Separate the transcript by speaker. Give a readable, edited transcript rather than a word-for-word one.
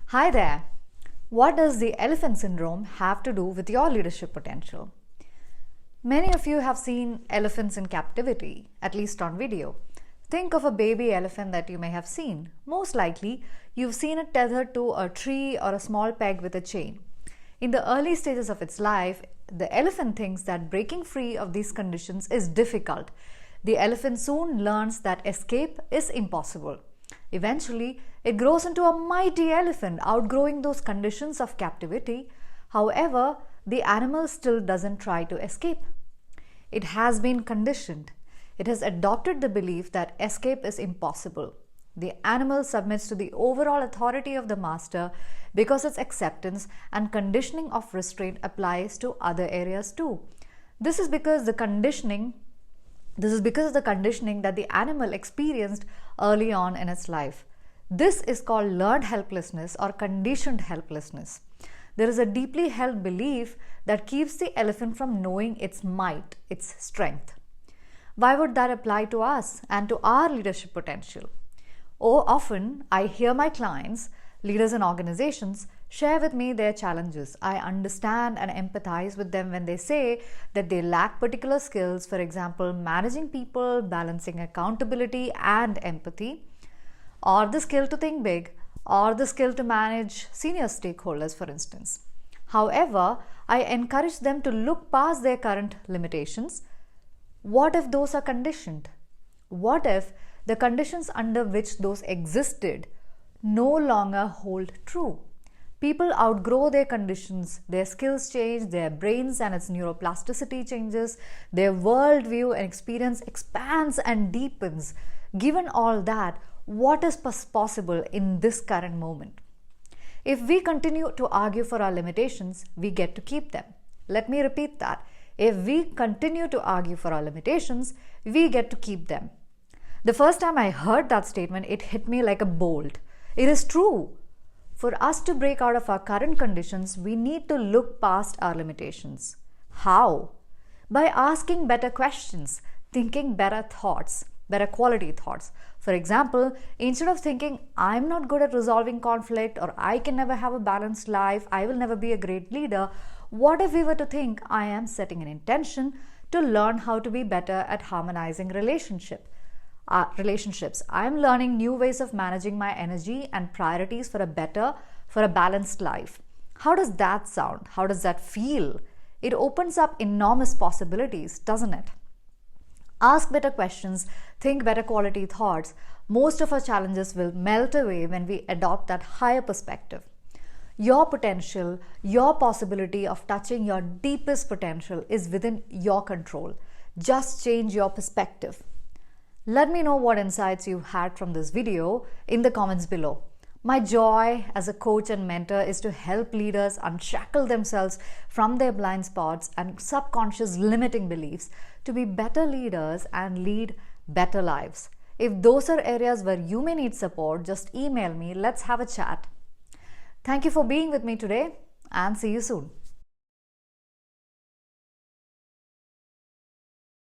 Speaker 1: Hi there. What does the elephant syndrome have to do with your leadership potential? Many of you have seen elephants in captivity, at least on video. Think of a baby elephant that you may have seen. Most likely, you've seen it tethered to a tree or a small peg with a chain. In the early stages of its life, the elephant thinks that breaking free of these conditions is difficult. The elephant soon learns that escape is impossible. Eventually, it grows into a mighty elephant, outgrowing those conditions of captivity. However, the animal still doesn't try to escape. It has been conditioned. It has adopted the belief that escape is impossible. The animal submits to the overall authority of the master because its acceptance and conditioning of restraint applies to other areas too. This is because of the conditioning that the animal experienced early on in its life. This is called learned helplessness or conditioned helplessness. There is a deeply held belief that keeps the elephant from knowing its might, its strength. Why would that apply to us and to our leadership potential? Often I hear my clients, leaders in organizations, share with me their challenges. I understand and empathize with them when they say that they lack particular skills, for example, managing people, balancing accountability and empathy, or the skill to think big, or the skill to manage senior stakeholders, for instance. However, I encourage them to look past their current limitations. What if those are conditioned? What if the conditions under which those existed no longer hold true? People outgrow their conditions, their skills change, their brains and its neuroplasticity changes, their worldview and experience expands and deepens. Given all that, what is possible in this current moment? If we continue to argue for our limitations, we get to keep them. Let me repeat that. If we continue to argue for our limitations, we get to keep them. The first time I heard that statement, it hit me like a bolt. It is true. For us to break out of our current conditions, we need to look past our limitations. How? By asking better questions, thinking better thoughts, better quality thoughts. For example, instead of thinking, I'm not good at resolving conflict, or I can never have a balanced life, I will never be a great leader, what if we were to think, I am setting an intention to learn how to be better at harmonizing relationships. I am learning new ways of managing my energy and priorities for a balanced life. How does that sound? How does that feel? It opens up enormous possibilities, doesn't it? Ask better questions, think better quality thoughts. Most of our challenges will melt away when we adopt that higher perspective. Your potential, your possibility of touching your deepest potential is within your control. Just change your perspective. Let me know what insights you had from this video in the comments below. My joy as a coach and mentor is to help leaders unshackle themselves from their blind spots and subconscious limiting beliefs to be better leaders and lead better lives. If those are areas where you may need support, just email me. Let's have a chat. Thank you for being with me today and see you soon.